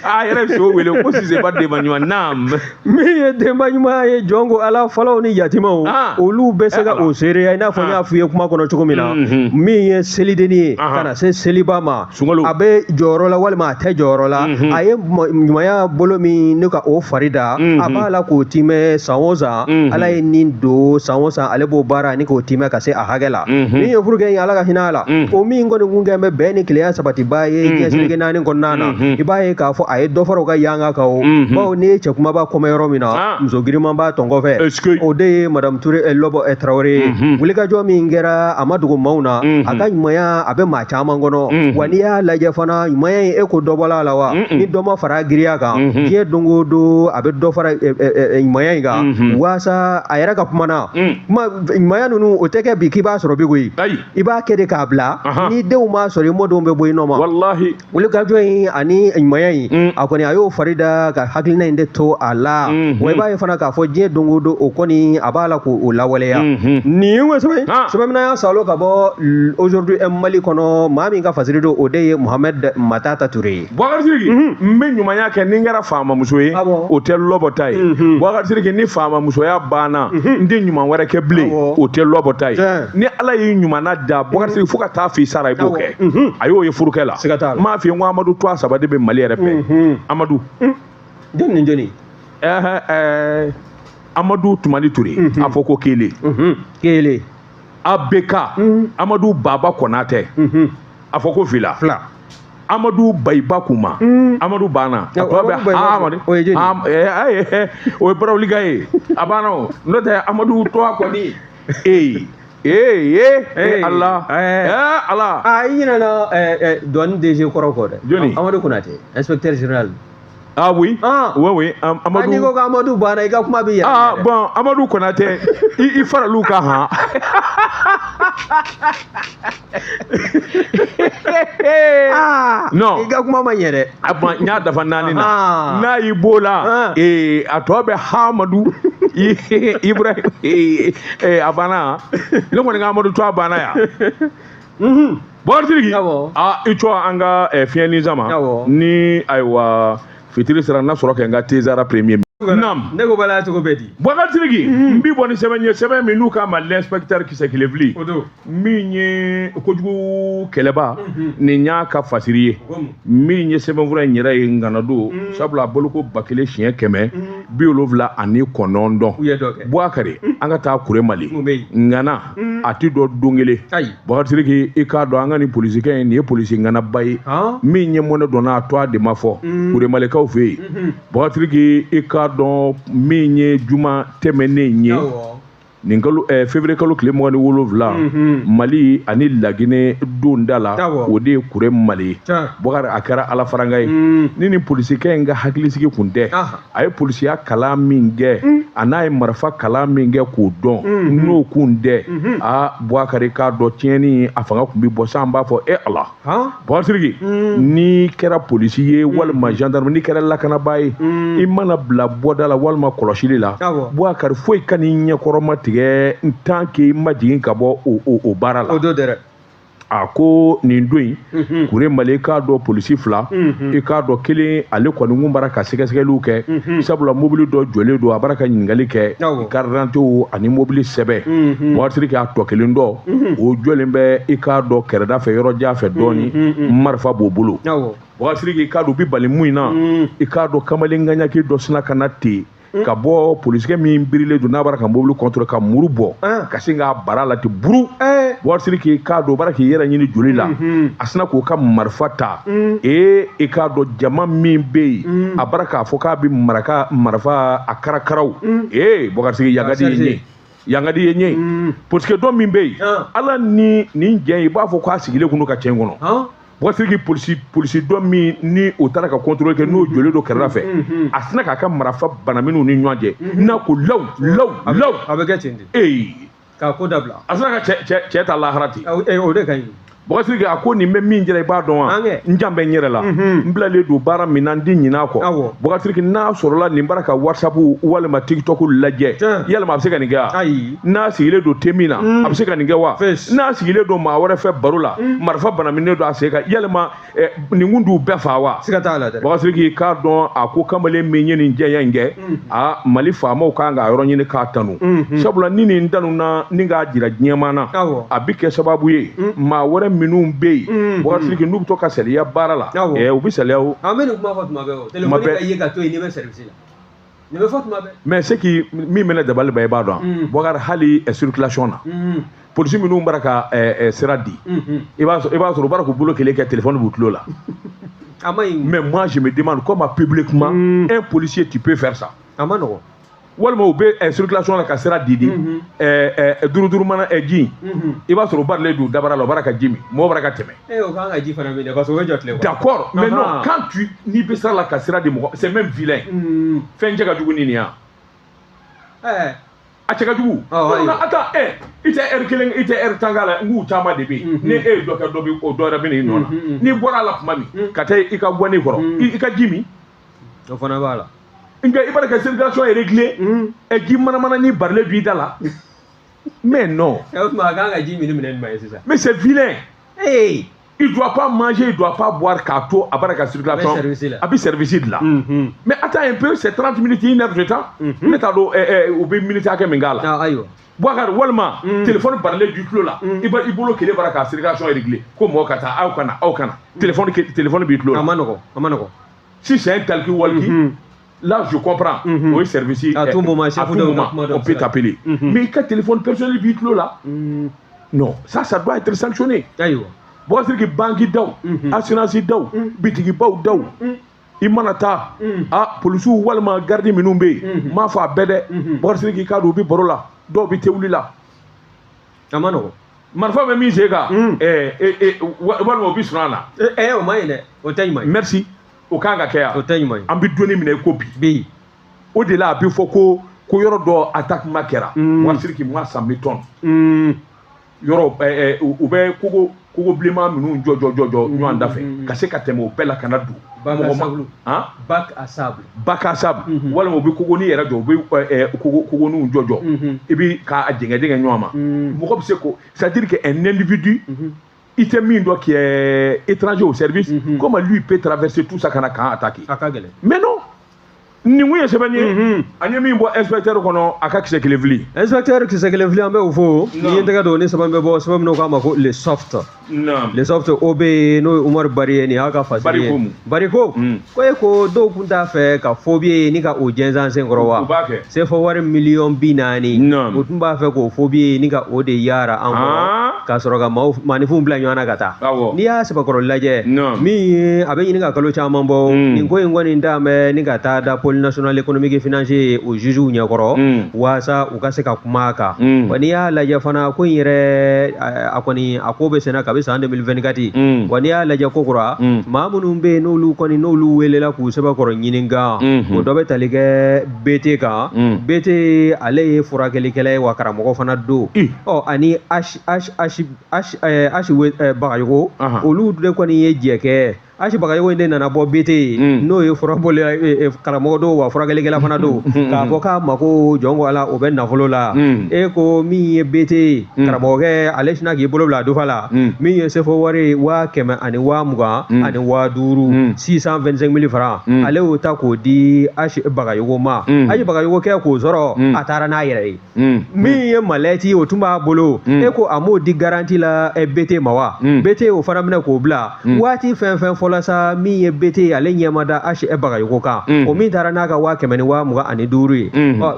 a yɛrɛ so wele ko Sisɛba denba ɲuman naam min ye denba ɲuman ye jɔn ko Ala fɔlɔw ni yatimaw olu bɛ se ka o seereya i n'a fɔ n y'a f'i ye kuma kɔnɔ cogo min na min ye selidenni ye ka na se seliba ma a bɛ jɔyɔrɔ la walima a tɛ jɔyɔrɔ la a ye ɲumanya bolo min ne ka o fari da a b'a la k'o timɛ san o san Ala ye nin don san o san ale b'o baara ni k'o timɛ ka se a hakɛ la min ye furukɛ ye Ala ka hinɛ a la o min kɔni kun kɛ bɛ bɛn ni kelenya sabatiba ye diɲɛ seleke naani kɔnɔna na i b'a ye k'a fɔ a ye dɔ fara u ka yanga kan o bawo ni ye cɛ kumaba kɔmɛ yɔrɔ min na muso giriman b'a tɔn kɔfɛ o de ye Madame Touré Lɔbɔ Traoré ye wulikajɔ min kɛra a ma dogo maaw na a ka ɲumanya a bɛ maa caman kɔnɔ wa n'i y'a lajɛ fana ɲumanya in e ko dɔ bɔla a la wa ni dɔ ma fara giriya kan diɲɛ don o don a bɛ dɔ fara ɲumanya in kan waasa a yɛrɛ ka kuma na ɲumanya ninnu o tɛ kɛ bi k'i b'a sɔrɔ bi koyi i b'a kɛ de k'a bila ni denw m'a sɔrɔ i mɔdenw bɛ bɔ i nɔ ma wallahi wulikajɔ in ani ɲumanya in a kɔni a y'o fari da ka hakilina in de to a la wa i b'a ye fana k'a fɔ diɲɛ don o don o kɔni a b'a la k'o lawaleya nin ye sɛbɛn min y'a salo ka bɔ aujourd'hui Mali kɔnɔ maa min ka fasiri don o de ye Mohamed Matata Touré ye Boubacar Sidiki n bɛ ɲumanya kɛ ni n kɛra faamamuso ye o tɛ Lɔbɔ ta ye Boubacar Sidiki ni faamamusoya banna n tɛ ɲuman wɛrɛ kɛ bilen o tɛ Lɔbɔ ta ye ni Ala y'i ɲumana da Boubacar Sidiki fo ka taa f'i sara i b'o kɛ a y'o ye furukɛ la n m'a f'i ye n ko Amadu Tua saba de bɛ Mali yɛrɛ fɛ Amadu jɔnni ni jɔnni Amadu Toumani Touré a fɔ ko Kele ABK Amadu Baba Konatɛ a fɔ ko fila Amadou Bayiba Kuma Amadou Bana a tɔ bɛ Amadu o ye barawuliga ye a banna o n'o tɛ Amadou tɔgɔ kɔni Allah Allah i ɲinɛna douane DG kɔrɔ kɔ dɛ joni Amadou Konate inspecteur général ah oui oui Amadou n'i ko ko Amadou Bana i ka kuma bɛ yɛlɛ bon Amadou Konate i faral'u kan han non i ka kuma ma ɲɛ dɛ n y'a dafa naani na n'a y'i b'o la a tɔ bɛ Hamadu Ibrahim a banna ne kɔni ka Amadu to a banna yan Bɔrɔtigi i cɔ an ka fiɲɛni sama ni ayiwa fitiri sera n'a sɔrɔ kɛ n ka tezara premier Nam. Ne ko bala cogo bɛ di. Bɔkatigi n bi bɔ ni sɛbɛn ye sɛbɛn min n'u k'a ma l'inspecteur Kisɛ Kilefili min ye kojugu kɛlɛba nin y'a ka fasiri ye min ye sɛbɛnfura in yɛrɛ ye nganado sabula a boloko 1779 Bouakari an ka taa Kure Mali ngana a ti dɔ don kelen Bɔkatigi i k'a dɔn an ka ni polisikɛ ye nin ye polisi nganaba ye min ye mɔnɛ dɔnna a to a de ma fɔ Kure Malikaw fɛ yen Bɔkatigi i k'a dɔn min ye juma tɛmɛnen ye nin kalo février kalo tile 27 Mali ani Laginɛ don da la o de ye Kure Mali Bɔkari a kɛra ala faranga ye ni nin polisikɛ in ka hakilisigi kun tɛ a ye polisiya kalan min kɛ a n'a ye marifa kalan min kɛ k'o dɔn n'o kun tɛ Bɔkari k'a dɔn tiɲɛni a fanga kun bi bɔ san b'a fɔ Ala Bɔkari ni kɛra polisi ye walima gendarme ni kɛra lakanaba ye i mana bila bɔda la walima kɔlɔsili la Bɔkari foyi ka ni ɲɛkɔrɔma tigɛ n tant que ma jigin ka bɔ o baara la a ko nin don in Kure Mali k'a dɔn polisi 2 i k'a dɔn kelen ale kɔni kun bara ka sɛgɛsɛgɛliw kɛ sabula mobili dɔ jɔlen don a bara ka ɲininkali kɛ carte d'identité ani mobili sɛbɛn Bɔkatigi k'a tɔ kelen dɔ o jɔlen bɛ i k'a dɔn kɛrɛda fɛ yɔrɔ jan fɛ dɔɔni marifa b'o bolo Bɔkatigi k'a dɔn bi bali mun in na i k'a dɔn kamalen ŋaɲaki dɔ sina ka na ten ka bɔ polisikɛ min birilen don n'a bara ka mobili contrôler ka muru bɔ ka sin k'a bara la ten buru Bɔkatigi k'a dɔn bara k'i yɛrɛ ɲini joli la a sina k'o ka marifa ta i k'a dɔn jama min bɛ yen a bara k'a fɔ k'a bɛ marifa a karakaraw Bɔkatigi yangadi ye ɲɛ polisikɛ dɔ min bɛ yen ala ni nin jɛn i b'a fɔ k'a sigilen kun don ka cɛn kɔnɔ Bɔkatigi polisi dɔ min ni o taara ka contrôle kɛ n'o jɔlen don kɛrɛda fɛ a sina k'a ka marifa bana minnu ni ɲɔgɔn cɛ n'a ko law a bɛ kɛ ten de k'a ko dabila a sina ka cɛ ta lahara ten o de ka ɲi Bɔkatigi a ko nin bɛ min jɛra i b'a dɔn wa n jan bɛ n yɛrɛ la n bilalen don baara min na n di ɲin'a kɔ Bɔkatigi n'a sɔrɔla nin bara ka WhatsApp walima TikTok lajɛ yalima a bɛ se ka nin kɛ wa n'a sigilen don te min na a bɛ se ka nin kɛ wa n'a sigilen don maa wɛrɛ fɛ baro la marifa banaminen don a sen kan yalima nin kun t'u bɛɛ fa wa Bɔkatigi k'a dɔn a ko kamalen min ye nin jɛya in kɛ Mali faamaw kan k'a yɔrɔ ɲini k'a tanu sabula ni nin tanuna ni k'a jira diɲɛman na a bɛ kɛ sababu ye maa wɛrɛ minnu bɛ yen Bɔkatigi n'u bɛ to ka saliya baara la u bɛ saliya o an bɛ nin kuma fɔ tuma bɛɛ o téléphone ka ye ka to yen n'i bɛ service la nin bɛ fɔ tuma bɛɛ mais ce qui min bɛ ne dabali ban i b'a dɔn Bɔkari hali circulation na polisi minnu bara ka sira di i b'a sɔrɔ u bara k'u bolo kelen kɛ téléphone b'u tulo la mais moi je me demande comment publiquement un policier tu peux faire ça a ma nɔgɔn walima u bɛ circulation la ka sira di duruduru mana ji i b'a sɔrɔ u barilen don dabara la u bara ka ji min mɔgɔ bara ka tɛmɛ o kan ka ji fana min dɛ parce que o bɛ jɔ tile kɔrɔ d'accord mais non quand n'i bɛ sira la ka sira di mɔgɔ c'est même vilain fɛn cɛ ka jugu ni nin ya a cɛ ka jugu attends i tɛ heure kelen i tɛ heure tan k'a la n k'u caman de bɛ yen ni e ye dɔ kɛ dɔ bɛ o dɔ yɛrɛ bɛ n'i nɔ na n'i bɔra a la tuma min ka taa i ka guwani kɔrɔ i ka ji min o fana b'a la nka i b'a ka circulation est réglée ji mana ni barilen don i da la mais non o tuma a kan ka ji min minɛ nin ma ye sisan mais c'est vilain il doit pas manger il doit pas boire k'a to a bara ka circulation a bɛ service de la mais attends un peu c'est 30 minutes 1 heure de temps ne t'a dɔn u bɛ minute hakɛ min k'a la Bɔkari walima téléphone barilen du tulo la i bolo kelen bara ka circulation réglée ko mɔgɔ ka taa aw kana téléphone b'i tulo la a ma nɔgɔn si c'est un talki walki là je comprends au service à tout moment on peut t'appeler mais quand téléphone personnel b'i tulo la non ça doit être sanctionné Bɔgɔsiriki banki daw assurance daw bitigibaw daw i mana taa polisiw walima gardi minnu bɛ yen m'a fɔ a bɛɛ dɛ Bɔgɔsiriki k'a don u bɛ baro la dɔw bɛ tewuli la a ma nɔgɔn marifa bɛ min sen kan walima o bɛ sɔn a la o ma ɲi dɛ o tɛ ɲuman ye merci o kan ka kɛ yan o tɛ ɲuman ye an bɛ donni minɛ i ko bi o de la a bɛ fɔ ko yɔrɔ dɔ attaquement kɛra Bɔgɔsiriki ma 100 000 tonnes yɔrɔ u bɛ kogo bilenman minnu jɔ ɲɔgɔn da fɛ ka se ka tɛmɛ o bɛɛ la ka na don bac à sable walima u bɛ kogoni yɛrɛ jɔ u bɛ kogoniw jɔ i bɛ k'a jɛngɛjɛngɛ ɲɔgɔn ma mɔgɔ bɛ se ko c'est à dire que un individu i tɛ min dɔn qui est étranger au service comment lui peut traverser tout ça ka na kan attaquer a ka gɛlɛn mais non nin kun ye sɛbɛn ye an ye min bɔ inspecteur kɔnɔ a ka kisɛ kelen fili inspecteur kisɛ kelen fili an bɛ o fɔ n'i ye n tɛgɛ don ni sɛbɛn bɛ bɔ sɛbɛn minnu k'a ma ko le soft o bɛ yen n'o ye Umaru Bari ye nin y'a ka fasiri ye Bariko ko e ko dɔw tun t'a fɛ ka phobie ye ni ka o jɛnsɛn senkɔrɔ wa CFA wari 40,000,000 o tun b'a fɛ k'o phobie ye ni ka o de yaara an kɔrɔ ka sɔrɔ ka maanifinw bila ɲɔgɔn na ka taa n'i y'a sɛbɛkɔrɔ lajɛ min ye a bɛ ɲini ka kalo caman bɔ nin ko in kɔni t'a mɛn ni ka taa da pôle national économique et financier o juges ɲɛkɔrɔ waasa u ka se ka kuma a kan wa n'i y'a lajɛ fana ko in yɛrɛ a kɔni a ko bɛ senna kabi san 2024 wa n'i y'a lajɛ ko kura maa minnu bɛ yen n'olu welela k'u sɛbɛkɔrɔ ɲininka o dɔ bɛ tali kɛ BT kan BT ale ye furakɛlikɛla ye wa karamɔgɔ fana don ani Bagayogo olu de kɔni ye jɛ kɛ Ashi Bagayogo in de nana bɔ BT n'o ye furabɔli karamɔgɔ don wa furakɛlikɛla fana don k'a fɔ k'a mako jɔn ko ala o bɛ nafolo la e ko min ye BT karamɔgɔkɛ ale sina k'i bolo bila a dufa la min ye CFA wari 120,000 ani 50,000 625,000 francs ale y'o ta k'o di Ashi Bagayogo ma Ashi Bagayogo kɛ k'o sɔrɔ a taara n'a yɛrɛ ye min ye malɛti o tun b'a bolo e ko a m'o di garanti la BT ma wa BT o fana minɛ k'o bila waati fɛn fɛn fɔlɔ sa min ye BT ale ɲɛmada Ashi Bagayogo kan o min taara n'a ka 125,000 ye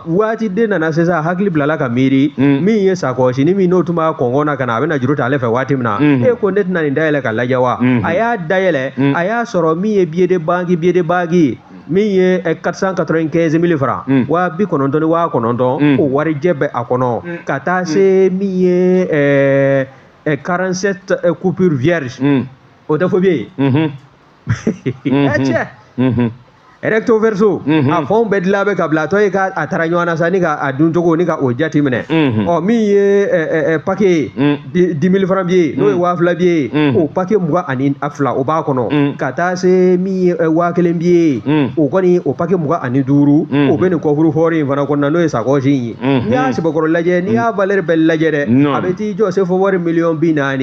waati den nana sisan hakili bilala ka miiri min ye sakɔsi ni min n'o tun b'a kɔngɔ na ka na a bɛna juru ta ale fɛ waati min na e ko ne tɛna nin dayɛlɛ ka lajɛ wa a y'a dayɛlɛ a y'a sɔrɔ min ye billet de banque min ye 495,000 francs 99,900 o warijɛ bɛ a kɔnɔ ka taa se min ye 47 coupures vierges o tɛ phobie ye recto verso a fɛnw bɛɛ dilan bɛ ka bila tɔ ye ka a taara ɲɔgɔn na sa ni ka a dun cogo ni ka o jate minɛ min ye paquet 10,000 francs billet n'o ye 2,000 billet o paquet 22 o b'a kɔnɔ ka taa se min ye 1,000 billet o kɔni o paquet 25 o bɛ nin coffre fort in fana kɔnɔna n'o ye sakɔsi in ye n'i y'a sɛbɛkɔrɔ lajɛ n'i y'a valeur bɛɛ lajɛ dɛ a bɛ t'i jɔ CFA wari 40,000,000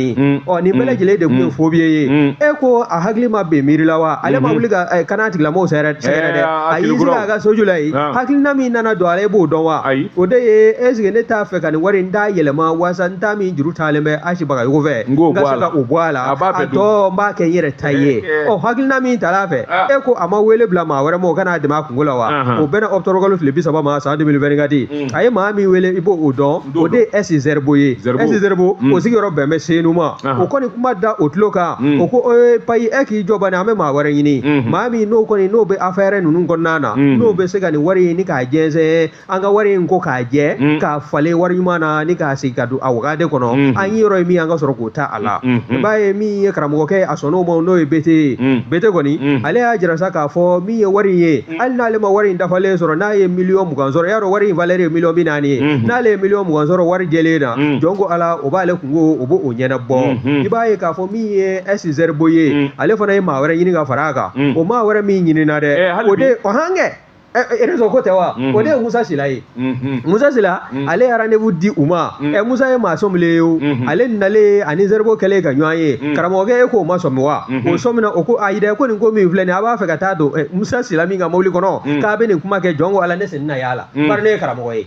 nin bɛɛ lajɛlen de tun ye phobie ye e ko a hakili ma bɛn miiri la wa ale ma wuli ka kan'a tigilamɔgɔw sɛgɛrɛ dɛ a y'i sigi a ka soju la yen hakilina min nana don a la i b'o dɔn wa o de ye est ce que ne t'a fɛ ka nin wari n t'a yɛlɛma waasa n t'a min juru taalen bɛ Ashi Bagayogo fɛ n ka se ka o bɔ a la a tɔ n b'a kɛ n yɛrɛ ta ye hakilina min tal'a fɛ e ko a ma wele bila maa wɛrɛ ma o kana dɛmɛ a kungo la wa o bɛnna octobre tile 30 ma san 2024 a ye maa min wele i b'o dɔn o de ye S Zerbo ye S Zerbo o sigiyɔrɔ bɛn bɛ Senu ma o kɔni kuma da o tulo kan o ko payi e k'i jɔ bani an bɛ maa wɛrɛ ɲini maa min n'o bɛ affaire ninnu kɔnɔna na n'o bɛ se ka nin wari ni k'a jɛnsɛn an ka wari in ko k'a jɛ k'a falen wari ɲuman na ni k'a sigi ka don a wagade kɔnɔ an ye yɔrɔ ye min an ka sɔrɔ k'o ta a la i b'a ye min ye karamɔgɔkɛ a sɔnn'o ma n'o ye BT kɔni ale y'a jira sa k'a fɔ min ye wari in ye hali n'ale ma wari in dafalen sɔrɔ n'a ye 20,000 sɔrɔ y'a dɔn wari in valeur ye 40,000 ye n'ale ye 20,000 sɔrɔ wari jɛlen na jɔn ko ala o b'ale kungo o b'o ɲɛnabɔ i b'a ye k'a fɔ min ye S Zerbo ye ale fana ye maa wɛrɛ ɲini ka fara a kan o maa wɛrɛ min ɲinina dɛ o de hangɛ réseau ko tɛ wa o de ye Musa Sila ye Musa Sila ale ye rendez-vous di u ma Musa ye maa sɔmile ye ale nalen ani Zerbo kɛlen ka ɲɔgɔn ye karamɔgɔkɛ e k'o ma sɔmi wa o sɔmina o ko ayi dɛ ko nin ko min filɛ nin a b'a fɛ ka taa don Musa Sila min ka mobili kɔnɔ k'a bɛ nin kuma kɛ jɔn ko ala ne sen na y'a la bari ne ye karamɔgɔ ye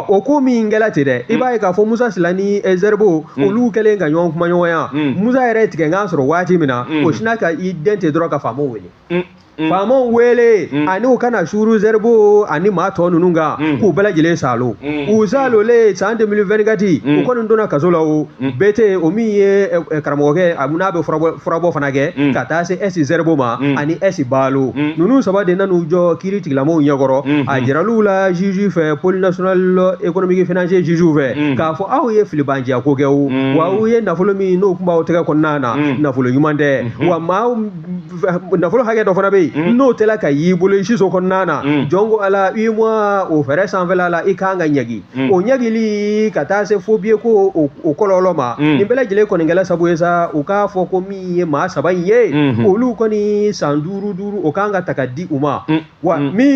o ko min kɛla ten dɛ i b'a ye k'a fɔ Musa Sila ni Zerbo olu kɛlen ka ɲɔgɔn kuma ɲɔgɔnya Musa yɛrɛ tigɛ n k'a sɔrɔ waati min na o sina ka i den ten dɔrɔn ka faamaw wele faamaw wele ani u kana shuru zerbo ani ma to nununga ku bala jile salo u salo le san 2024 u konu dona kazola o bete o mi ye karamoge amuna be furabo fanage kata se esi zerbo ma ani esi balo nunu sabade nanu jo kiri tiglamo nyagoro a jiralu la juju fe pôle national économique financier juju fe ka fo aw ye filibanja ko gewu wa u ye nafolo mi no kumba o tega konnana nafolo yumande wa ma nafolo hage do fana be no tela ka yibolo shiso konnana jongo ala 8 mois o fere sanvela la ikanga nyagi o nyagi li kata se fobie ko o kololoma ni bela jile ko ngela sabu esa o ka fo ko mi ye ma sabaye o lu ko ni sanduru duru o kanga takadi uma wa mi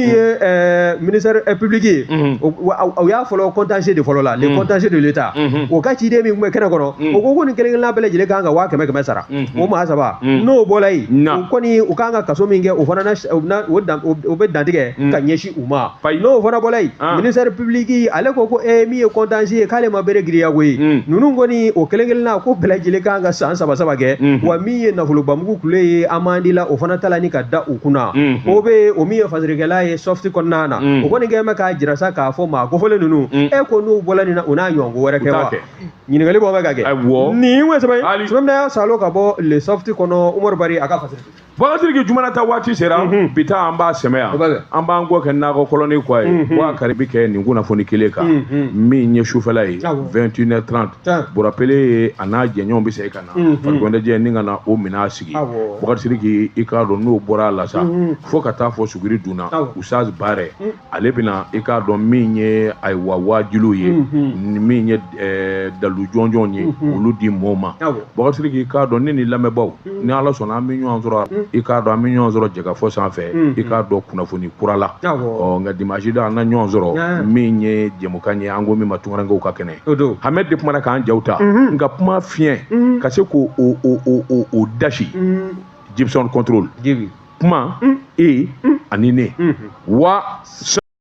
ministère public o ya folo contentieux de folo la le contentieux de l'état o ka ci de mi me kana kono o ko ni kelen la bela jile kanga wa keme sara o ma saba no bolai o ko ni o kanga kaso minge o fana na o be dandige ka nyeshi uma no fana bolai ministère public ale ko mi e contentieux kale ma bere griya we nunu ngoni o kelen na ko bela jile kanga san saba ge wa mi e na fulu bamugu kule amandila o fana talani ka da ukuna o be o mi e fasirigela e soft konnana o ko ni ge ma ka jirasa ka fo ma ko fole nunu e ko nu bolani na una nyongo were ke wa nyini gali bo ga ge ni we sabai na salo ka bo le soft kono Umar Bari aka fasirigi Fakatiri jumana ta wati sera bita amba semea amba ngo ke na ko koloni kwa wa karibike ni nguna foni kileka mi nye shufela yi 21h30 pour rappeler ana jenyon bi se kana fakonde je ninga na o mina sigi fakatiri ki ikado no bora la sa fo kata fo sugiri duna usaz bare ale bina ikado mi nye ay wajilu ye mi nye dalu jonjon ye ulu di moma fakatiri ki ikado ni lamebaw ni ala sona mi nyo anzora i ka dɔn an bɛ ɲɔgɔn sɔrɔ jɛka fɔ sanfɛ i ka dɔn kunnafoni kura la nka dimanche da an na ɲɔgɔn sɔrɔ min ye jɛmukan ye an ko min ma tunkarankew ka kɛnɛ Hamɛd de kumana k'an jaw ta nka kuma fiɲɛ ka se k'o dasi Gibson control kuma e ani ne wa